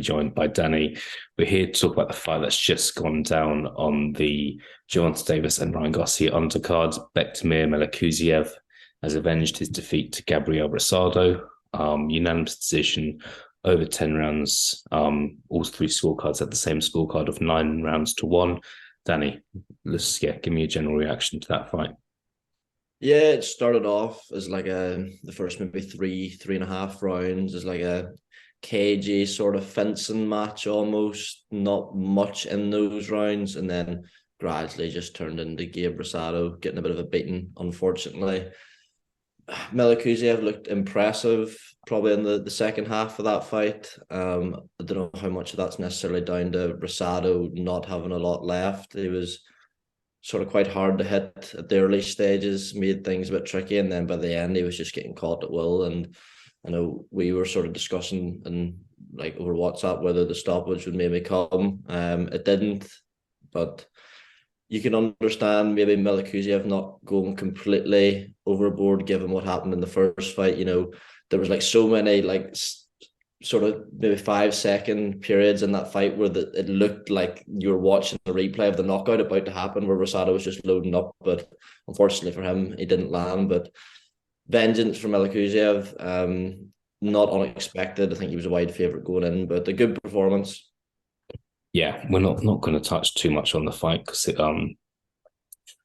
joined by Danny. We're here to talk about the fight that's just gone down on the Gervonta Davis and Ryan Garcia undercard. Bektemir Melikuziev has avenged his defeat to Gabriel Rosado. Unanimous decision over 10 rounds. All three scorecards had the same scorecard of 9 rounds to 1. Danny, give me a general reaction to that fight. Yeah, it started off as like the first maybe three and a half rounds as like a cagey sort of fencing match almost, not much in those rounds, and then gradually just turned into Gabe Rosado getting a bit of a beating, unfortunately. Melikuziev looked impressive probably in the second half of that fight. I don't know how much of that's necessarily down to Rosado not having a lot left. He was sort of quite hard to hit at the early stages, made things a bit tricky, and then by the end he was just getting caught at will. And I know we were sort of discussing and like over WhatsApp whether the stoppage would maybe come. It didn't, but you can understand maybe Melikuziev not going completely overboard given what happened in the first fight. There was like so many like sort of maybe 5 second periods in that fight where it looked like you were watching a replay of the knockout about to happen, where Rosado was just loading up, but unfortunately for him, he didn't land. But vengeance from Melikuziev, not unexpected. I think he was a wide favourite going in, but a good performance. Yeah, we're not going to touch too much on the fight because it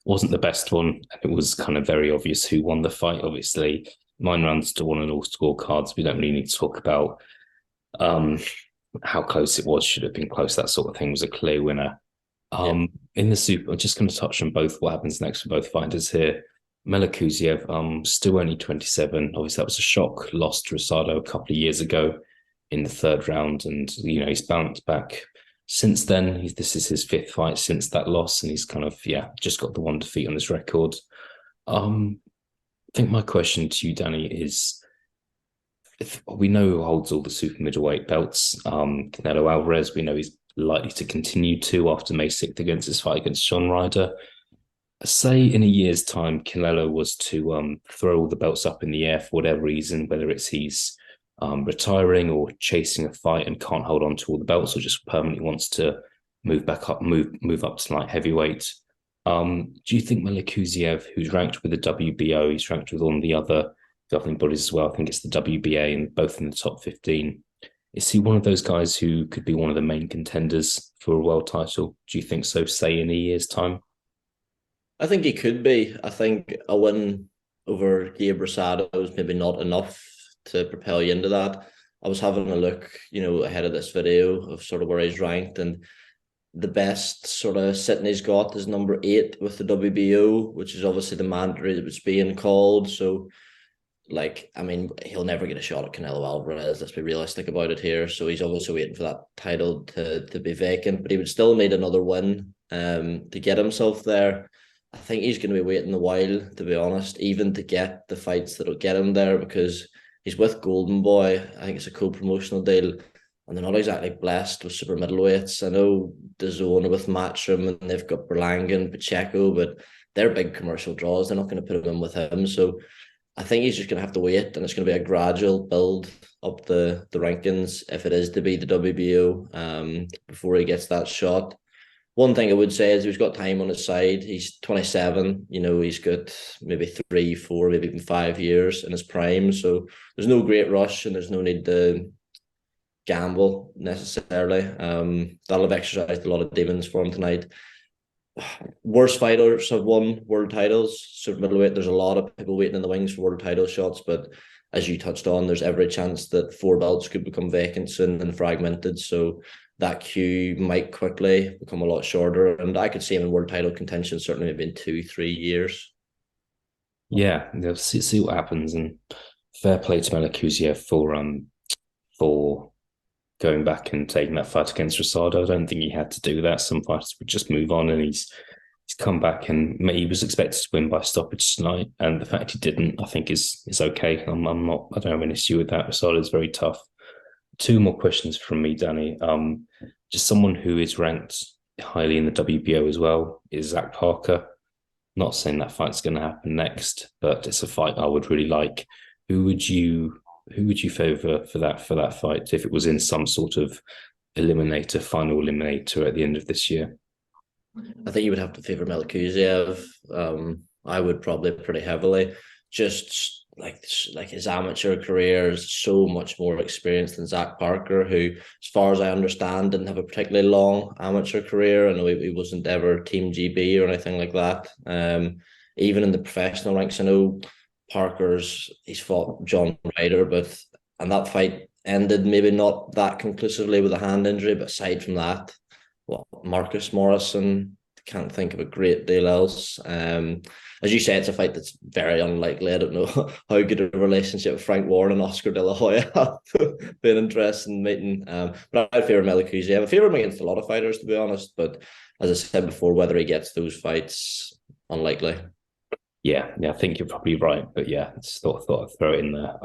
wasn't the best one. It was kind of very obvious who won the fight. Obviously, 9 rounds to 1 on all scorecards. We don't really need to talk about how close it was. Should have been close. That sort of thing was a clear winner. Yeah. In the super, I'm just going to touch on both. What happens next for both fighters here? Melikuziev, still only 27. Obviously, that was a shock. Lost to Rosado a couple of years ago in the third round, and he's bounced back since then. This is his fifth fight since that loss, and he's kind of just got the one defeat on his record. I think my question to you, Danny, is if we know who holds all the super middleweight belts. Canelo Alvarez, we know he's likely to continue to after May 6th against his fight against Sean Ryder. Say in a year's time, Canelo was to throw all the belts up in the air for whatever reason, whether it's he's retiring or chasing a fight and can't hold on to all the belts, or just permanently wants to move back up, move up to light heavyweight. Do you think Melikuziev, who's ranked with the WBO, he's ranked with all the other governing bodies as well? I think it's the WBA, and both in the top 15. Is he one of those guys who could be one of the main contenders for a world title? Do you think so? Say in a year's time. I think he could be. I think a win over Gabe Rosado is maybe not enough to propel you into that. I was having a look, ahead of this video of sort of where he's ranked, and the best sort of sitting he's got is number 8 with the WBO, which is obviously the mandatory that was being called. So, he'll never get a shot at Canelo Alvarez. Let's be realistic about it here. So he's obviously waiting for that title to be vacant, but he would still need another win to get himself there. I think he's going to be waiting a while, to be honest, even to get the fights that'll get him there, because he's with Golden Boy. I think it's a co-promotional deal, and they're not exactly blessed with super middleweights. I know DAZN are with Matchroom, and they've got Berlanga and Pacheco, but they're big commercial draws. They're not going to put him in with him. So I think he's just going to have to wait, and it's going to be a gradual build up the rankings if it is to be the WBO before he gets that shot. One thing I would say is he's got time on his side. He's 27. He's got maybe 3, 4, maybe even 5 years in his prime. So there's no great rush, and there's no need to gamble necessarily. That'll have exercised a lot of demons for him tonight. Worst fighters have won world titles. Super middleweight, there's a lot of people waiting in the wings for world title shots, but as you touched on, there's every chance that 4 belts could become vacant soon and fragmented. So that queue might quickly become a lot shorter, and I could see him in world title contention certainly maybe in 2, 3 years. Yeah, they'll see what happens. And fair play to Melikuziev for going back and taking that fight against Rosado. I don't think he had to do that. Some fighters would just move on, and he's come back, and he was expected to win by stoppage tonight. And the fact he didn't, I think, is okay. I don't have an issue with that. Rosado is very tough. 2 more questions from me, Danny. Just someone who is ranked highly in the WBO as well is Zach Parker. Not saying that fight's going to happen next, but it's a fight I would really like. Who would you Who would you favour for that fight if it was in some sort of eliminator, final eliminator at the end of this year? I think you would have to favour Melikuziev. I would probably pretty heavily. Just like his amateur career is so much more experienced than Zach Parker, who, as far as I understand, didn't have a particularly long amateur career. I know he wasn't ever Team GB or anything like that. Even in the professional ranks, I know he's fought John Ryder, but and that fight ended maybe not that conclusively with a hand injury. But aside from that, well, Marcus Morrison, can't think of a great deal else. As you say, it's a fight that's very unlikely. I don't know how good a relationship with Frank Warren and Oscar De La Hoya have been interested in meeting. But I favour Melikuziev. I favour him against a lot of fighters, to be honest. But as I said before, whether he gets those fights, unlikely. Yeah, I think you're probably right. But yeah, just thought I'd throw it in there.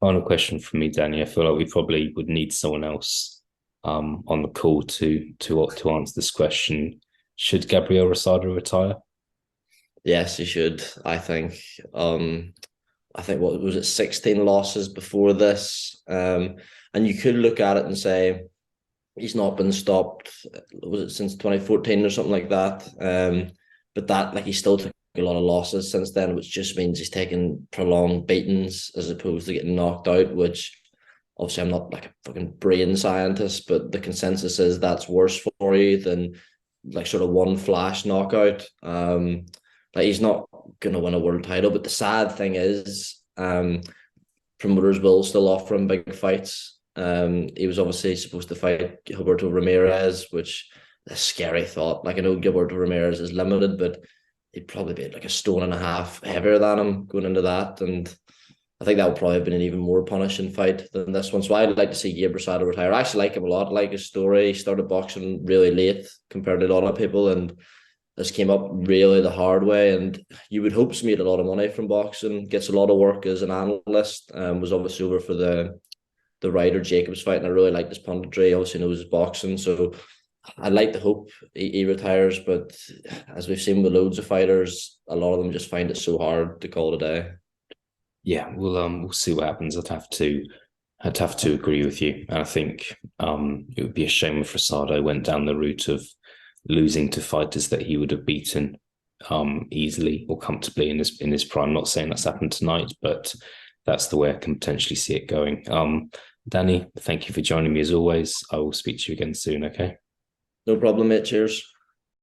Final question from me, Danny. I feel like we probably would need someone else on the call to answer this question. Should Gabriel Rosado retire? Yes, he should. I think. I think what was it, 16 losses before this. And you could look at it and say he's not been stopped. Was it since 2014 or something like that? But that like he still took a lot of losses since then, which just means he's taken prolonged beatings as opposed to getting knocked out. Which obviously I'm not like a fucking brain scientist, but the consensus is that's worse for you than like sort of one flash knockout. Like he's not gonna win a world title, but the sad thing is, promoters will still offer him big fights. He was obviously supposed to fight Gilberto Ramirez, which is a scary thought. Like I know Gilberto Ramirez is limited, but he'd probably be like a stone and a half heavier than him going into that, and I think that would probably have been an even more punishing fight than this one. So I'd like to see Gabe Rosado retire. I actually like him a lot. I like his story. He started boxing really late compared to a lot of people, and this came up really the hard way. And you would hope he's made a lot of money from boxing. Gets a lot of work as an analyst. Was obviously over for the Ryder Jacobs fight, and I really like his punditry. Obviously knows his boxing, so I'd like to hope he retires. But as we've seen with loads of fighters, a lot of them just find it so hard to call it a day. Yeah, we'll see what happens. I'd have to agree with you. And I think it would be a shame if Rosado went down the route of losing to fighters that he would have beaten easily or comfortably in his prime. Not saying that's happened tonight, but that's the way I can potentially see it going. Danny, thank you for joining me as always. I will speak to you again soon, okay? No problem, mate. Cheers.